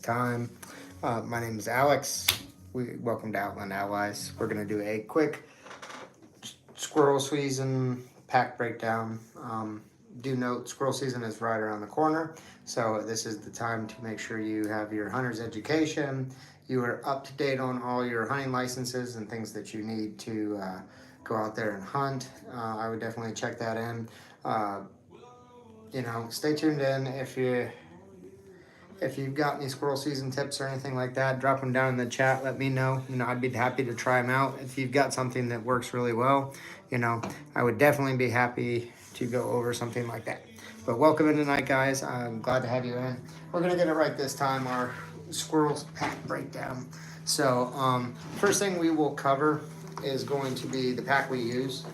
time. My name is Alex. Welcome to Outland Allies. We're going to do a quick squirrel season pack breakdown. Do note squirrel season is right around the corner, so this is the time to make sure you have your hunter's education. You are up to date on all your hunting licenses and things that you need to go out there and hunt. I would definitely check that in. Stay tuned in. If you've got any squirrel season tips or anything like that, drop them down in the chat. Let me know. I'd be happy to try them out. If you've got something that works really well, I would definitely be happy to go over something like that. But welcome in tonight, guys. I'm glad to have you in. We're going to get it right this time, our squirrels pack breakdown. So first thing we will cover is going to be the pack we use.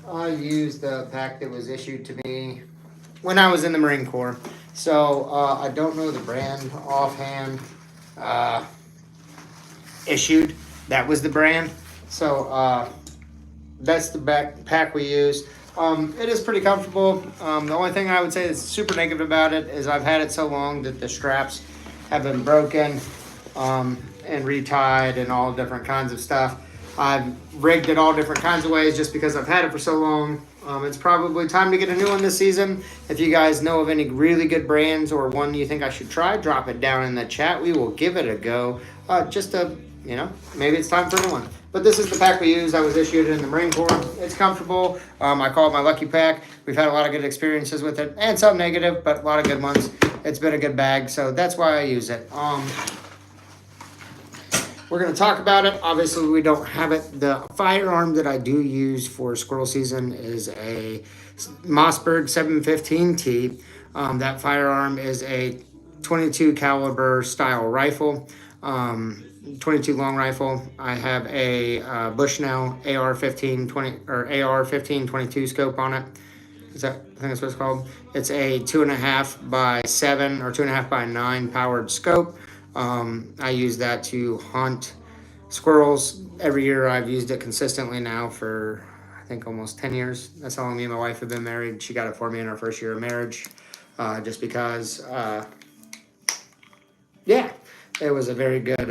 I use the pack that was issued to me when I was in the Marine Corps. So I don't know the brand offhand. Issued, that was the brand. So that's the backpack we use. It is pretty comfortable. The only thing I would say that's super negative about it is I've had it so long that the straps have been broken and retied and all different kinds of stuff. I've rigged it all different kinds of ways just because I've had it for so long. It's probably time to get a new one this season. If you guys know of any really good brands or one you think I should try, drop it down in the chat. We will give it a go. Maybe it's time for a new one. But this is the pack we use. I was issued in the Marine Corps. It's comfortable. I call it my lucky pack. We've had a lot of good experiences with it and some negative, but a lot of good ones. It's been a good bag, so that's why I use it. We're going to talk about it. Obviously, we don't have it. The firearm that I do use for squirrel season is a Mossberg 715T. That firearm is a 22 caliber style rifle, 22 long rifle. I have a Bushnell AR-15 or AR-15-22 scope on it. I think that's what it's called. It's a 2.5 by 7 or 2.5 by 9 powered scope. I use that to hunt squirrels every year. I've used it consistently now for, I think, almost 10 years. That's how long me and my wife have been married. She got it for me in our first year of marriage, just because, it was a very good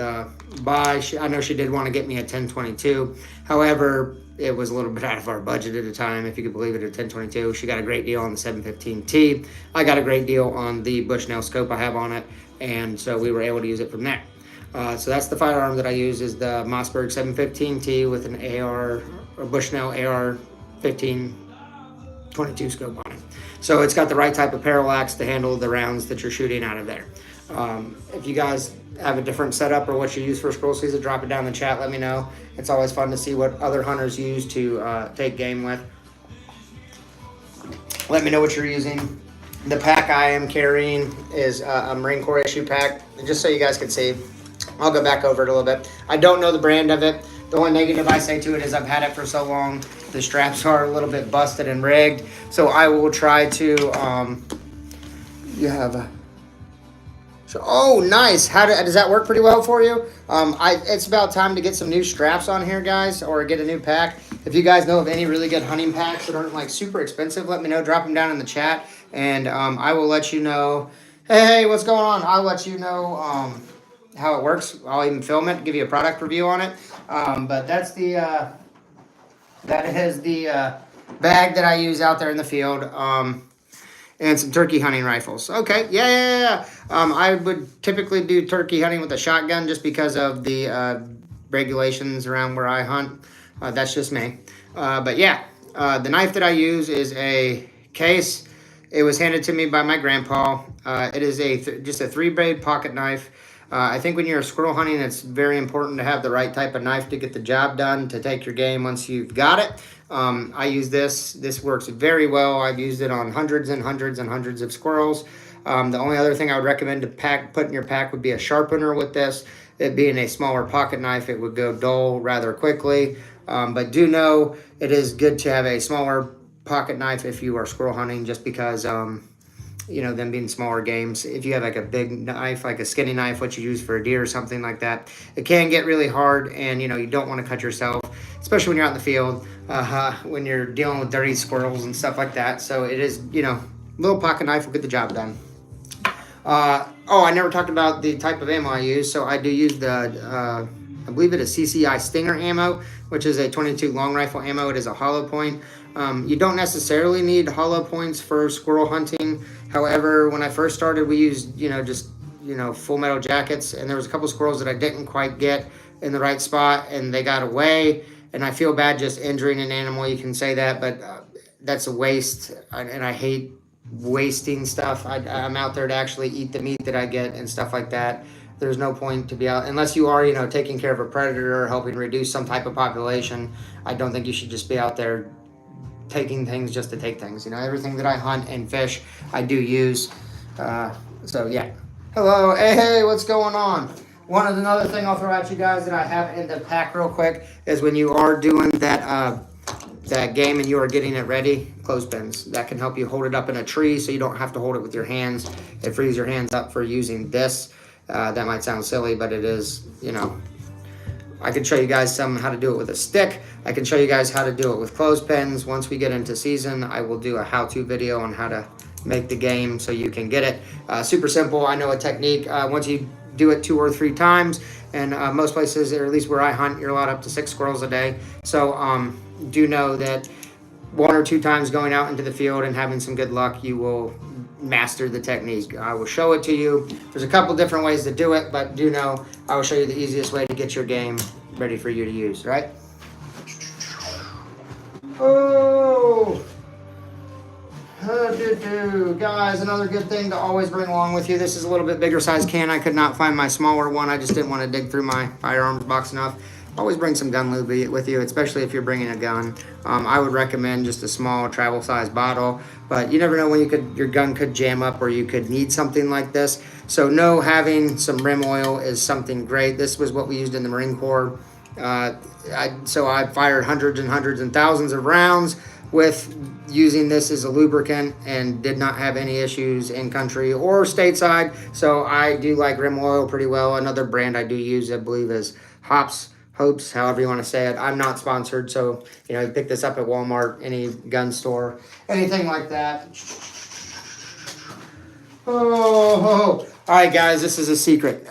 buy. I know she did want to get me a 1022. However, it was a little bit out of our budget at the time, if you could believe it, a 1022. She got a great deal on the 715T. I got a great deal on the Bushnell scope I have on it, and so we were able to use it from there. So that's the firearm that I use, is the Mossberg 715T with an AR or Bushnell AR-15-22 scope on it. So it's got the right type of parallax to handle the rounds that you're shooting out of there. If you guys have a different setup or what you use for squirrel season, drop it down in the chat. Let me know. It's always fun to see what other hunters use to take game with. Let me know what you're using. The pack I am carrying is a Marine Corps issue pack. Just so you guys can see, I'll go back over it a little bit. I don't know the brand of it. The only negative I say to it is I've had it for so long. The straps are a little bit busted and rigged. So I will try to, oh, nice. Does that work pretty well for you? It's about time to get some new straps on here, guys, or get a new pack. If you guys know of any really good hunting packs that aren't like super expensive, let me know. Drop them down in the chat, and I will let you know. Hey, what's going on? I'll let you know how it works. I'll even film it, give you a product review on it. But that is the bag that I use out there in the field. And some turkey hunting rifles. Okay, yeah. I would typically do turkey hunting with a shotgun just because of the regulations around where I hunt. That's just me. But yeah, the knife that I use is a Case. It was handed to me by my grandpa. It is just a 3-blade pocket knife. I think when you're squirrel hunting, it's very important to have the right type of knife to get the job done, to take your game once you've got it. I use this. This works very well. I've used it on hundreds and hundreds and hundreds of squirrels. The only other thing I would recommend to put in your pack would be a sharpener with this. It being a smaller pocket knife, it would go dull rather quickly. But do know it is good to have a smaller pocket knife if you are squirrel hunting, just because them being smaller games. If you have like a big knife, like a skinny knife, what you use for a deer or something like that, it can get really hard, and you don't want to cut yourself, especially when you're out in the field, when you're dealing with dirty squirrels and stuff like that. So it is, little pocket knife will get the job done. Oh, I never talked about the type of ammo I use. So I do use the, I believe it is CCI Stinger ammo, which is a 22 long rifle ammo. It is a hollow point. You don't necessarily need hollow points for squirrel hunting. However, when I first started, we used, just, full metal jackets. And there was a couple squirrels that I didn't quite get in the right spot and they got away. And I feel bad just injuring an animal. You can say that, but that's a waste. And I hate wasting stuff. I'm out there to actually eat the meat that I get and stuff like that. There's no point to be out unless you are, taking care of a predator or helping reduce some type of population. I don't think you should just be out there taking things just to take things. Everything that I hunt and fish, I do use. So yeah. Hello, hey, what's going on? Another thing I'll throw at you guys that I have in the pack real quick is when you are doing that game and you are getting it ready, clothespins. That can help you hold it up in a tree so you don't have to hold it with your hands. It frees your hands up for using this. That might sound silly, but it is, I can show you guys how to do it with a stick. I can show you guys how to do it with clothespins. Once we get into season, I will do a how-to video on how to make the game so you can get it. Super simple. I know a technique. Once you do it 2 or 3 times, and most places, or at least where I hunt, you're allowed up to 6 squirrels a day. So do know that 1 or 2 times going out into the field and having some good luck, you will master the technique. I will show it to you. There's a couple different ways to do it, but do know I will show you the easiest way to get your game ready for you to use, right? Oh, guys, another good thing to always bring along with you. This is a little bit bigger size can. I could not find my smaller one. I just didn't want to dig through my firearms box enough. Always bring some gun lube with you, especially if you're bringing a gun. I would recommend just a small travel size bottle, but you never know when your gun could jam up or you could need something like this. So having some rim oil is something great. This was what we used in the Marine Corps. So I fired hundreds and hundreds and thousands of rounds with using this as a lubricant and did not have any issues in country or stateside. So I do like rim oil pretty well. Another brand I do use, I believe, is Hopes, however you want to say it. I'm not sponsored, so you pick this up at Walmart, any gun store, anything like that. Oh. All right, guys, this is a secret.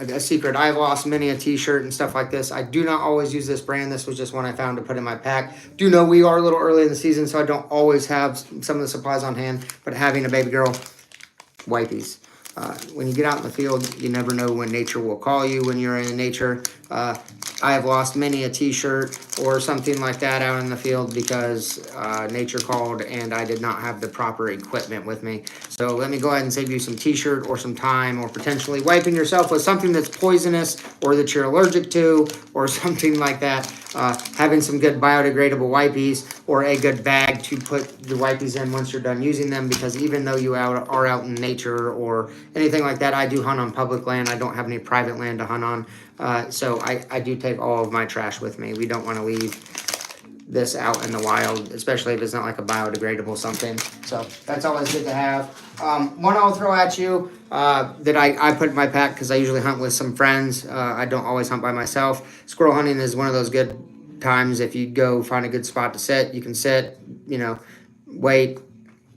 I've lost many a t-shirt and stuff like this. I do not always use this brand. This was just one I found to put in my pack. Do know we are a little early in the season, so I don't always have some of the supplies on hand, but having a baby girl, wipies. When you get out in the field, you never know when nature will call you when you're in nature. I have lost many a t-shirt or something like that out in the field because nature called and I did not have the proper equipment with me. So let me go ahead and save you some t-shirt or some time or potentially wiping yourself with something that's poisonous or that you're allergic to or something like that. Having some good biodegradable wipies or a good bag to put the wipies in once you're done using them, because even though you are out in nature or anything like that, I do hunt on public land. I don't have any private land to hunt on. So I do take all of my trash with me. We don't want to leave this out in the wild, especially if it's not like a biodegradable something. So that's always good to have. One I'll throw at you that I put in my pack because I usually hunt with some friends. I don't always hunt by myself. Squirrel hunting is one of those good times. If you go find a good spot to sit, you can sit, wait,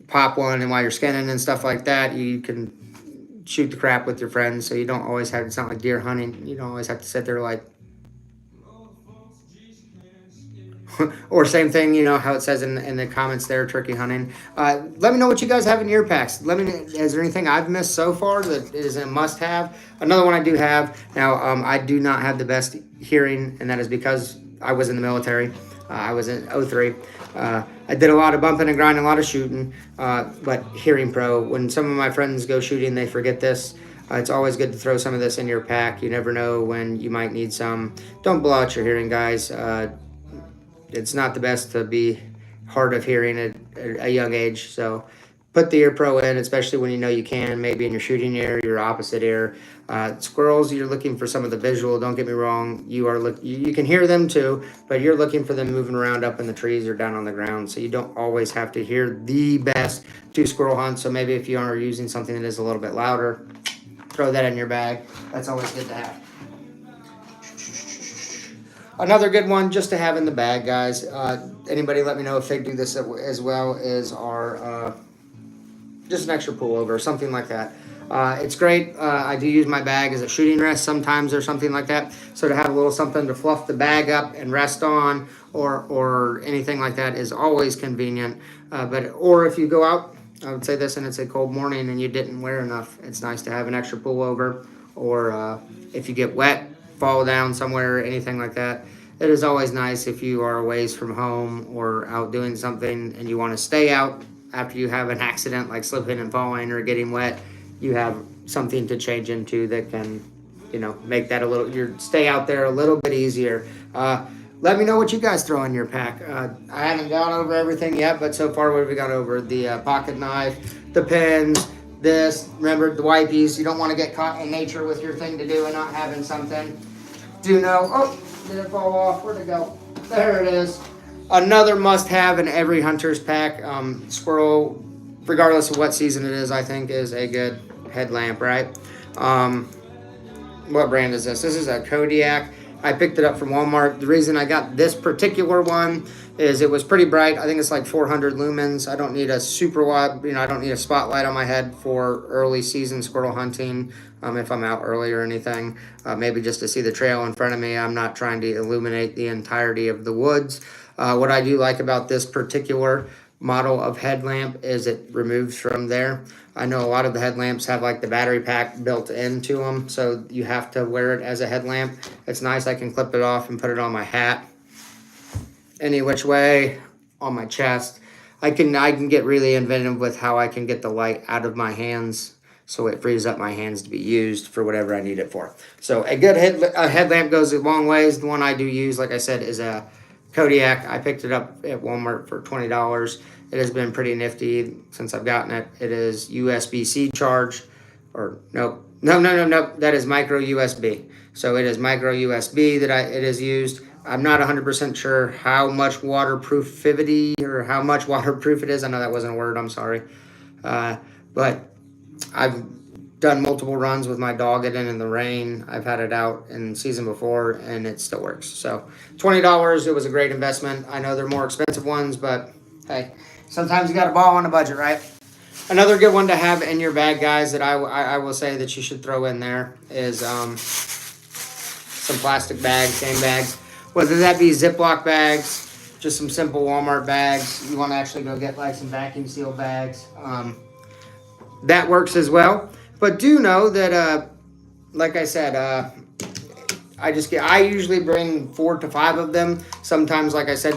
pop one, and while you're skinning and stuff like that, you can shoot the crap with your friends. So you don't always have, it's not like deer hunting. You don't always have to sit there like, or same thing, how it says in the comments there, turkey hunting. Let me know what you guys have in your packs. Let me know, is there anything I've missed so far that is a must-have? Another one I do have. Now, I do not have the best hearing, and that is because I was in the military. I was in 03. I did a lot of bumping and grinding, a lot of shooting, but hearing pro. When some of my friends go shooting, they forget this. It's always good to throw some of this in your pack. You never know when you might need some. Don't blow out your hearing, guys. It's not the best to be hard of hearing at a young age. So put the ear pro in, especially when you can, maybe in your shooting ear, your opposite ear. Squirrels, you're looking for some of the visual. Don't get me wrong. You can hear them too, but you're looking for them moving around up in the trees or down on the ground. So you don't always have to hear the best to squirrel hunt. So maybe if you are using something that is a little bit louder, throw that in your bag. That's always good to have. Another good one just to have in the bag, guys. Anybody let me know if they do this as well, is our just an extra pullover, something like that. It's great. I do use my bag as a shooting rest sometimes or something like that. So to have a little something to fluff the bag up and rest on or anything like that is always convenient. Or if you go out, I would say this, and it's a cold morning and you didn't wear enough, it's nice to have an extra pullover. Or if you get wet, fall down somewhere, anything like that. It is always nice if you are away from home or out doing something and you want to stay out after you have an accident like slipping and falling or getting wet. You have something to change into that can, make that stay out there a little bit easier. Let me know what you guys throw in your pack. I haven't gone over everything yet, but so far what have we got over? The pocket knife, the pens, remember the wipies. You don't want to get caught in nature with your thing to do and not having something. Did it fall off? Where'd it go? There it is. Another must-have in every hunter's pack. Squirrel, regardless of what season it is, I think is a good headlamp, right? What brand is this? This is a Kodiak. I picked it up from Walmart. The reason I got this particular one is it was pretty bright. I think it's like 400 lumens. I don't need a super wide, I don't need a spotlight on my head for early season squirrel hunting. If I'm out early or anything, maybe just to see the trail in front of me. I'm not trying to illuminate the entirety of the woods. What I do like about this particular model of headlamp is it removes from there. I know a lot of the headlamps have like the battery pack built into them, so you have to wear it as a headlamp. It's nice. I can clip it off and put it on my hat any which way, on my chest. I can get really inventive with how I can get the light out of my hands so it frees up my hands to be used for whatever I need it for. So a good headlamp goes a long ways. The one I do use, like I said, is a Kodiak. I picked it up at Walmart for $20. It has been pretty nifty since I've gotten it. It is USB-C charge, or no, that is micro USB. So it is micro USB that it is used. I'm not 100% sure how much waterproofity or how much waterproof it is. I know that wasn't a word, I'm sorry. But I've done multiple runs with my dog in the rain. I've had it out in season before and it still works. So $20, it was a great investment. I know they're more expensive ones, but hey, sometimes you got to ball on a budget, right? Another good one to have in your bag, guys, that I will say that you should throw in there is some plastic bags, game bags. Whether that be Ziploc bags, just some simple Walmart bags. You want to actually go get like some vacuum seal bags. That works as well. But do know that, like I said, I usually bring 4 to 5 of them. Sometimes, like I said,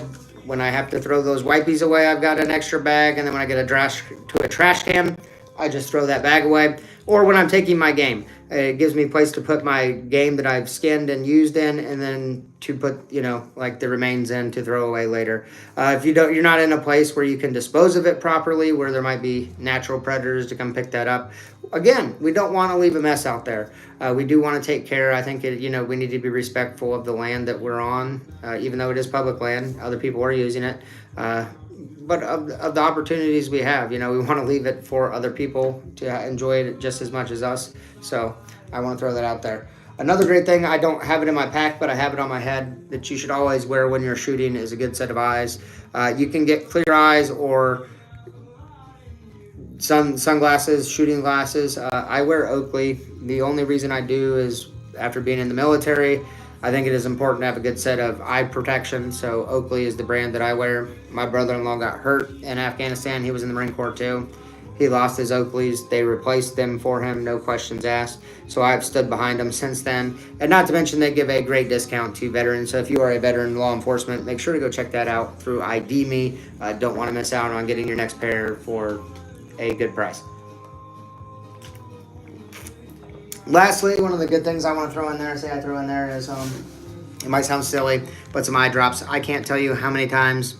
when I have to throw those wipies away, I've got an extra bag. And then when I get a trash can, I just throw that bag away. Or when I'm taking my game, it gives me a place to put my game that I've skinned and used in, and then to put, like the remains in to throw away later. If you're not in a place where you can dispose of it properly, where there might be natural predators to come pick that up. Again, we don't want to leave a mess out there. We do want to take care. I think we need to be respectful of the land that we're on, even though it is public land. Other people are using it. But of the opportunities we have, we want to leave it for other people to enjoy it just as much as us. So I want to throw that out there. Another great thing, I don't have it in my pack, but I have it on my head, that you should always wear when you're shooting, is a good set of eyes. You can get clear eyes or sunglasses, shooting glasses. I wear Oakley. The only reason I do is after being in the military, I think it is important to have a good set of eye protection. So Oakley is the brand that I wear. My brother-in-law got hurt in Afghanistan. He was in the Marine Corps too. He lost his Oakleys. They replaced them for him, no questions asked. So I've stood behind them since then. And not to mention, they give a great discount to veterans. So if you are a veteran law enforcement, make sure to go check that out through ID Me. Don't want to miss out on getting your next pair for a good price. Lastly, one of the good things I want to throw in there, is, it might sound silly, but some eye drops. I can't tell you how many times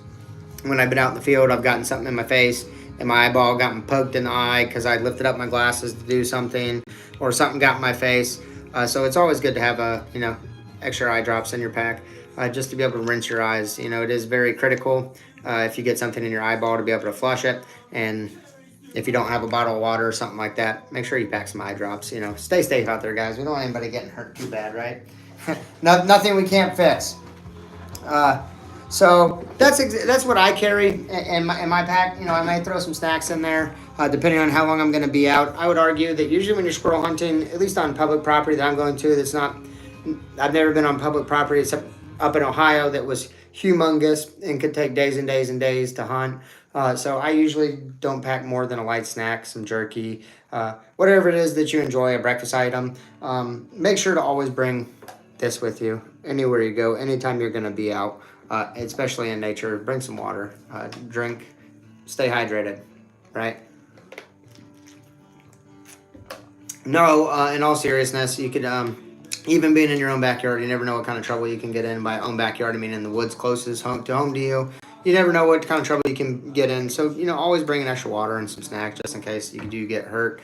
when I've been out in the field, I've gotten something in my face and my eyeball gotten poked in the eye because I lifted up my glasses to do something, or something got in my face. So it's always good to have extra eye drops in your pack, just to be able to rinse your eyes. It is very critical if you get something in your eyeball to be able to flush it. And if you don't have a bottle of water or something like that, make sure you pack some eye drops. Stay safe out there, guys. We don't want anybody getting hurt too bad, right? Nothing we can't fix. So that's what I carry in my pack. You know, I might throw some snacks in there, depending on how long I'm going to be out. I would argue that usually when you're squirrel hunting, at least on public property that I'm going to, that's not, I've never been on public property except up in Ohio that was humongous and could take days and days and days to hunt. So I usually don't pack more than a light snack, some jerky, whatever it is that you enjoy, a breakfast item. Make sure to always bring this with you anywhere you go, anytime you're going to be out, especially in nature. Bring some water, drink, stay hydrated, right? No, in all seriousness, you could, even being in your own backyard, you never know what kind of trouble you can get in. By own backyard, I mean in the woods closest home to you. You never know what kind of trouble you can get in. So, you know, always bring an extra water and some snacks just in case you do get hurt.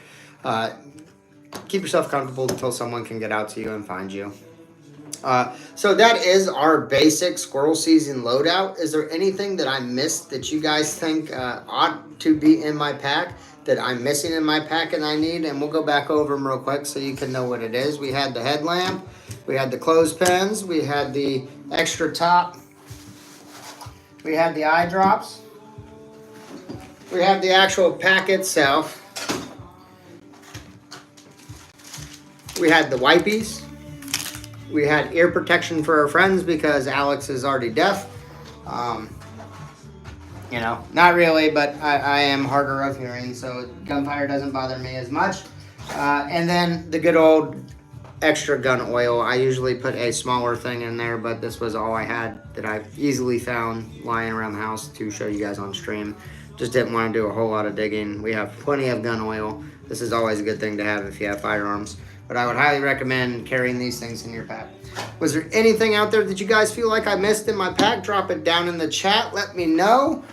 Keep yourself comfortable until someone can get out to you and find you. So that is our basic squirrel season loadout. Is there anything that I missed that you guys think ought to be in my pack, that I'm missing in my pack and I need? And we'll go back over them real quick so you can know what it is. We had the headlamp, we had the clothespins, we had the extra top, we had the eye drops, we have the actual pack itself, we had the wipies, we had ear protection for our friends because Alex is already deaf. You know, not really, but I am harder of hearing, so gunfire doesn't bother me as much. And then the good old extra gun oil. I usually put a smaller thing in there, but this was all I had that I easily found lying around the house to show you guys on stream. Just didn't want to do a whole lot of digging. We have plenty of gun oil. This is always a good thing to have if you have firearms. But I would highly recommend carrying these things in your pack. Was there anything out there that you guys feel like I missed in my pack? Drop it down in the chat. Let me know.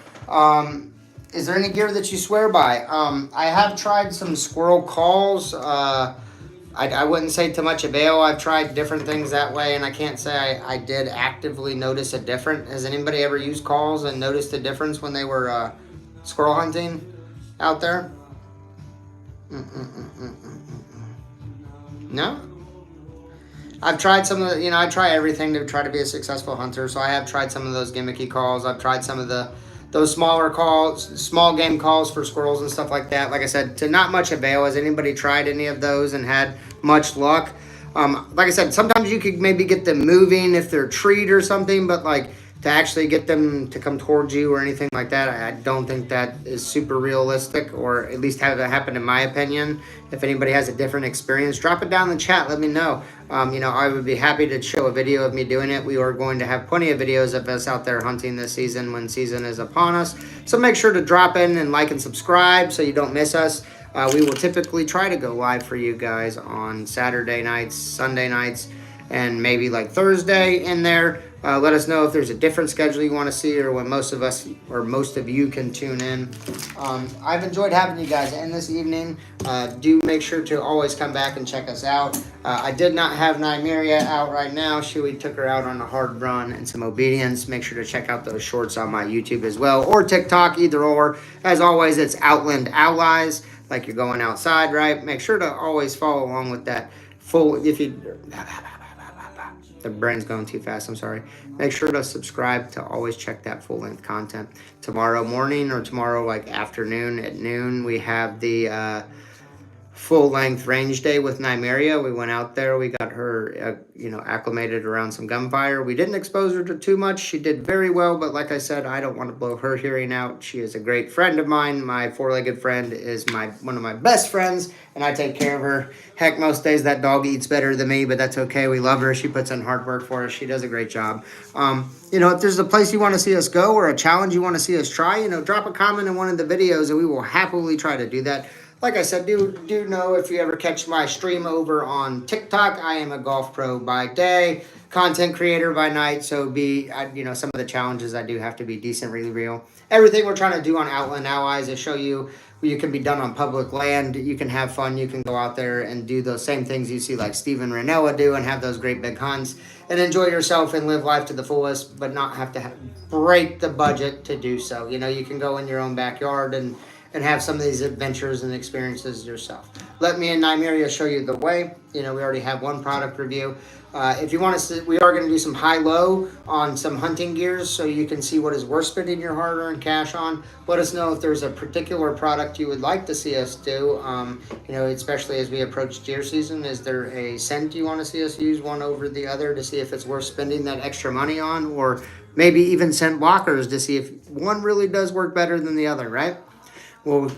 Is there any gear that you swear by? I have tried some Squirrel Calls. I wouldn't say to much avail. I've tried different things that way, and I can't say I did actively notice a difference. Has anybody ever used calls and noticed a difference when they were squirrel hunting out there? No? I've tried some of the, I try everything to try to be a successful hunter, so I have tried some of those gimmicky calls. I've tried some of those smaller calls, small game calls for squirrels and stuff like that. Like I said, to not much avail. Has anybody tried any of those and had much luck? Like I said, sometimes you could maybe get them moving if they're treed or something, but like to actually get them to come towards you or anything like that, I don't think that is super realistic, or at least have it happen in my opinion. If anybody has a different experience, drop it down in the chat. Let me know. I would be happy to show a video of me doing it. We are going to have plenty of videos of us out there hunting this season when season is upon us. So make sure to drop in and like and subscribe so you don't miss us. We will typically try to go live for you guys on Saturday nights, Sunday nights, and maybe like Thursday in there. Let us know if there's a different schedule you want to see, or when most of us or most of you can tune in. I've enjoyed having you guys in this evening. Do make sure to always come back and check us out. I did not have Nymeria out right now. We took her out on a hard run and some obedience. Make sure to check out those shorts on my YouTube as well, or TikTok, either or. As always, it's Outland Allies, like you're going outside, right? Make sure to always follow along with that full, the brain's going too fast, I'm sorry. Make sure to subscribe to always check that full-length content. Tomorrow morning or tomorrow like afternoon at noon, we have the full-length range day with Nymeria. We went out there. We got her, acclimated around some gunfire. We didn't expose her to too much. She did very well, but like I said, I don't want to blow her hearing out. She is a great friend of mine. My four-legged friend is one of my best friends, and I take care of her. Heck, most days that dog eats better than me, but that's okay. We love her. She puts in hard work for us. She does a great job. If there's a place you want to see us go or a challenge you want to see us try, drop a comment in one of the videos, and we will happily try to do that. Like I said, do know if you ever catch my stream over on TikTok, I am a golf pro by day, content creator by night. So some of the challenges I do have to be decent, really real. Everything we're trying to do on Outland Allies is show you can be done on public land. You can have fun. You can go out there and do those same things you see like Steven Ranella do and have those great big hunts and enjoy yourself and live life to the fullest, but not have to break the budget to do so. You can go in your own backyard and and have some of these adventures and experiences yourself. Let me and Nymeria show you the way. We already have one product review. If you want to see, we are going to do some high-low on some hunting gears so you can see what is worth spending your hard-earned cash on. Let us know if there's a particular product you would like to see us do, especially as we approach deer season. Is there a scent you want to see us use one over the other to see if it's worth spending that extra money on, or maybe even scent blockers to see if one really does work better than the other, right? Well,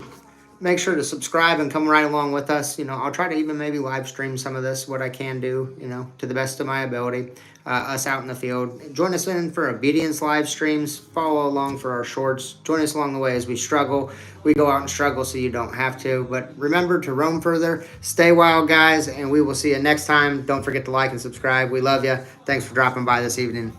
make sure to subscribe and come right along with us. I'll try to even maybe live stream some of this, what I can do, to the best of my ability, us out in the field. Join us in for obedience live streams. Follow along for our shorts. Join us along the way as we struggle. We go out and struggle so you don't have to. But remember to roam further. Stay wild, guys, and we will see you next time. Don't forget to like and subscribe. We love you. Thanks for dropping by this evening.